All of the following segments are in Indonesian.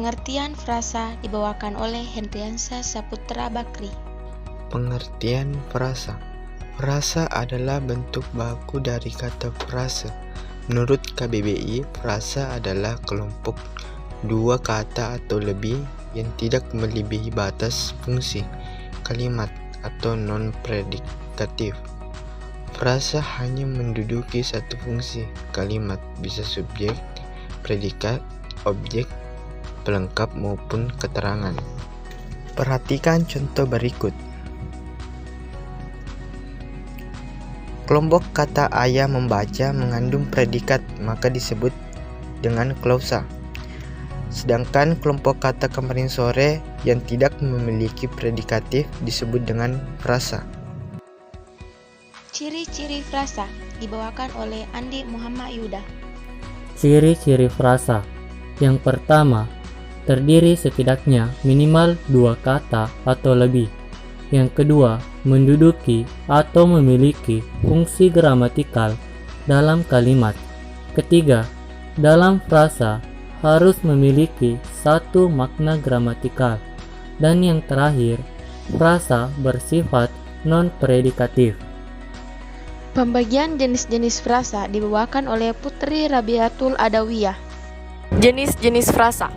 Pengertian frasa dibawakan oleh Hendriansa Saputra Bakri. Pengertian frasa. Frasa adalah bentuk baku dari kata frase. Menurut KBBI, frasa adalah kelompok dua kata atau lebih yang tidak melebihi batas fungsi kalimat atau non-predikatif. Frasa hanya menduduki satu fungsi kalimat, bisa subjek, predikat, objek, pelengkap maupun keterangan. Perhatikan contoh berikut. Kelompok kata ayah membaca mengandung predikat, maka disebut dengan klausa. Sedangkan kelompok kata kemarin sore yang tidak memiliki predikatif disebut dengan frasa. Ciri-ciri frasa dibawakan oleh Andi Muhammad Yuda. Ciri-ciri frasa. Yang pertama, terdiri setidaknya minimal dua kata atau lebih. Yang kedua, menduduki atau memiliki fungsi gramatikal dalam kalimat. Ketiga, dalam frasa harus memiliki satu makna gramatikal. Dan yang terakhir, frasa bersifat non-predikatif. Pembagian jenis-jenis frasa dibawakan oleh Putri Rabiatul Adawiyah. Jenis-jenis frasa.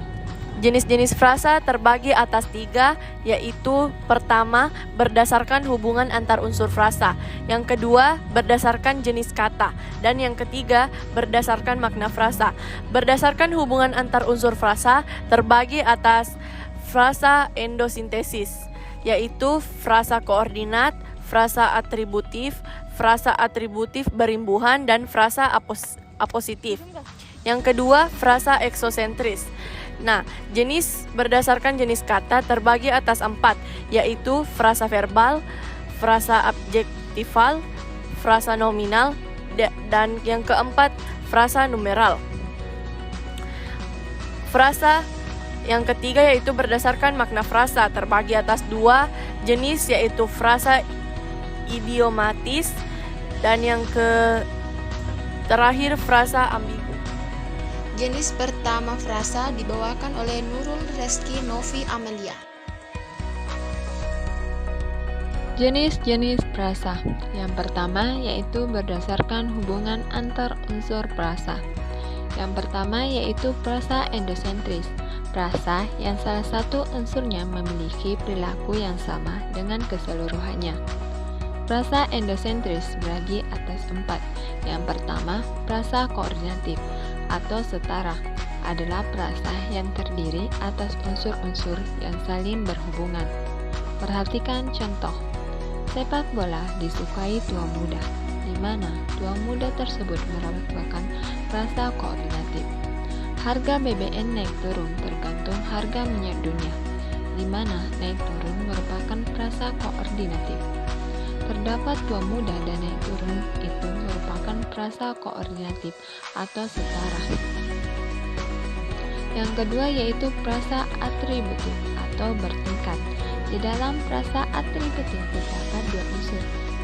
Jenis-jenis frasa terbagi atas 3, yaitu pertama, berdasarkan hubungan antar unsur frasa, yang kedua, berdasarkan jenis kata, dan yang ketiga, berdasarkan makna frasa. Berdasarkan hubungan antar unsur frasa terbagi atas frasa endosintesis, yaitu frasa koordinat, frasa atributif berimbuhan, dan frasa apositif. Yang kedua, frasa eksosentris. Nah, berdasarkan jenis kata terbagi atas 4, yaitu frasa verbal, frasa adjektifal, frasa nominal, dan yang keempat, frasa numeral. Frasa yang ketiga yaitu berdasarkan makna frasa terbagi atas 2 jenis, yaitu frasa idiomatis dan yang terakhir frasa ambigu. Jenis pertama frasa dibawakan oleh Nurul Reski Novi Amelia. Jenis-jenis frasa. Yang pertama yaitu berdasarkan hubungan antar unsur frasa. Yang pertama yaitu frasa endosentris. Frasa yang salah satu unsurnya memiliki perilaku yang sama dengan keseluruhannya. Frasa endosentris bagi atas 4. Yang pertama, frasa koordinatif atau setara adalah frasa yang terdiri atas unsur-unsur yang saling berhubungan. Perhatikan contoh. Sepak bola disukai tua muda, di mana tua muda tersebut merupakan frasa koordinatif. Harga BBM naik turun tergantung harga minyak dunia, di mana naik turun merupakan frasa koordinatif. Terdapat tua muda dan naik turun itu merupakan frasa koordinatif atau setara. Yang kedua yaitu frasa atributif atau bertingkat. Di dalam frasa atributif terdapat 2 unsur,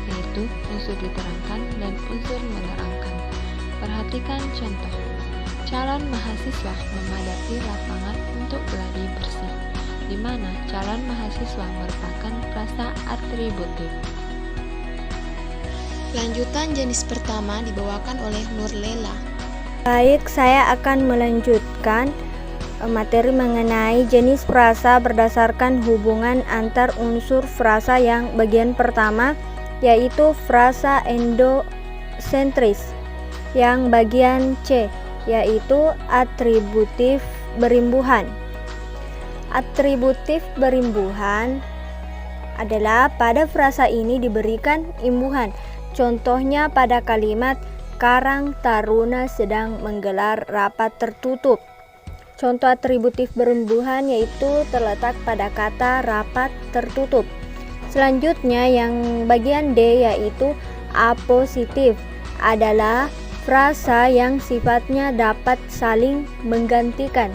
yaitu unsur diterangkan dan unsur menerangkan. Perhatikan contoh. Calon mahasiswa memadati lapangan untuk gladi bersih, di mana calon mahasiswa merupakan frasa atributif. Lanjutan jenis pertama dibawakan oleh Nurlela. Baik, saya akan melanjutkan materi mengenai jenis frasa berdasarkan hubungan antar unsur frasa yang bagian pertama yaitu frasa endosentris. Yang bagian C yaitu atributif berimbuhan. Atributif berimbuhan adalah pada frasa ini diberikan imbuhan. Contohnya pada kalimat Karang Taruna sedang menggelar rapat tertutup. Contoh atributif berimbuhan yaitu terletak pada kata rapat tertutup. Selanjutnya yang bagian D yaitu apositif adalah frasa yang sifatnya dapat saling menggantikan.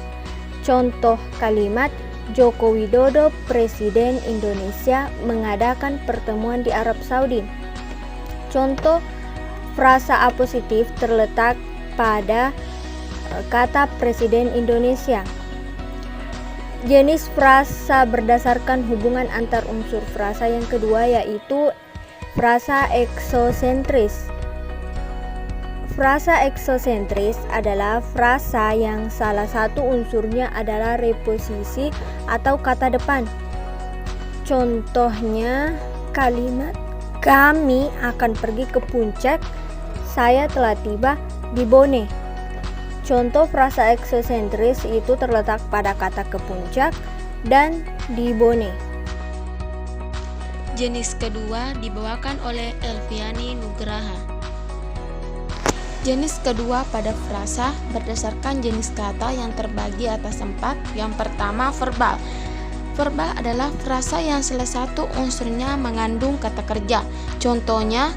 Contoh kalimat Joko Widodo Presiden Indonesia mengadakan pertemuan di Arab Saudi. Contoh frasa apositif terletak pada kata Presiden Indonesia. Jenis frasa berdasarkan hubungan antar unsur frasa yang kedua yaitu frasa eksosentris. Frasa eksosentris adalah frasa yang salah satu unsurnya adalah reposisi atau kata depan. Contohnya kalimat kami akan pergi ke puncak, saya telah tiba di Bone. Contoh frasa eksosentris itu terletak pada kata ke puncak dan di Bone. Jenis kedua dibawakan oleh Elviani Nugraha. Jenis kedua pada frasa berdasarkan jenis kata yang terbagi atas 4. Yang pertama, verbal. Verbal adalah frasa yang salah satu unsurnya mengandung kata kerja. Contohnya,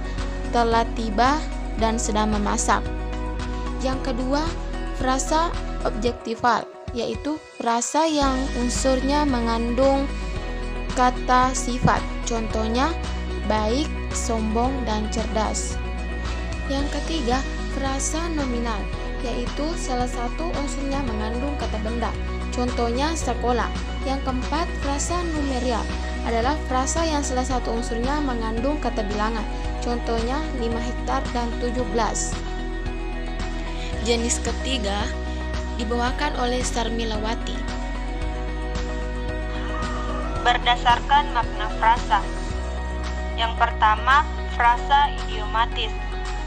telah tiba dan sedang memasak. Yang kedua, frasa objektifal, yaitu frasa yang unsurnya mengandung kata sifat. Contohnya, baik, sombong, dan cerdas. Yang ketiga, frasa nominal, yaitu salah satu unsurnya mengandung kata benda. Contohnya, sekolah. Yang keempat, frasa numerial adalah frasa yang salah satu unsurnya mengandung kata bilangan. Contohnya, 5 hektar dan 17. Jenis ketiga dibawakan oleh Sarmilawati. Berdasarkan makna frasa. Yang pertama, frasa idiomatis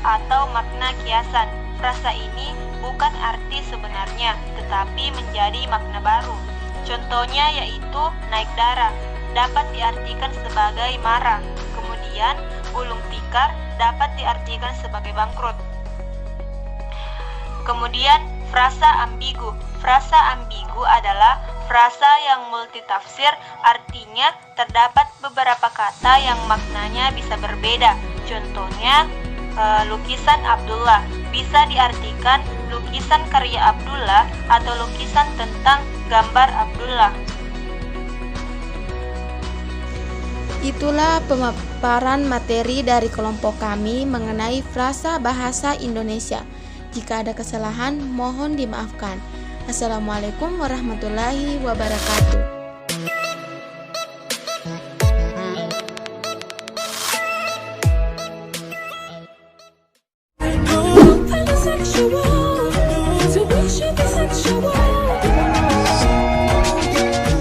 atau makna kiasan. Frasa ini bukan arti sebenarnya, tetapi menjadi makna baru. Contohnya yaitu naik darah, dapat diartikan sebagai marah. Kemudian, gulung tikar dapat diartikan sebagai bangkrut. Kemudian, frasa ambigu. Frasa ambigu adalah frasa yang multitafsir, artinya terdapat beberapa kata yang maknanya bisa berbeda. Contohnya, lukisan Abdullah bisa diartikan lukisan karya Abdullah atau lukisan tentang gambar Abdullah. Itulah pemaparan materi dari kelompok kami mengenai frasa bahasa Indonesia. Jika ada kesalahan, mohon dimaafkan. Assalamualaikum warahmatullahi wabarakatuh.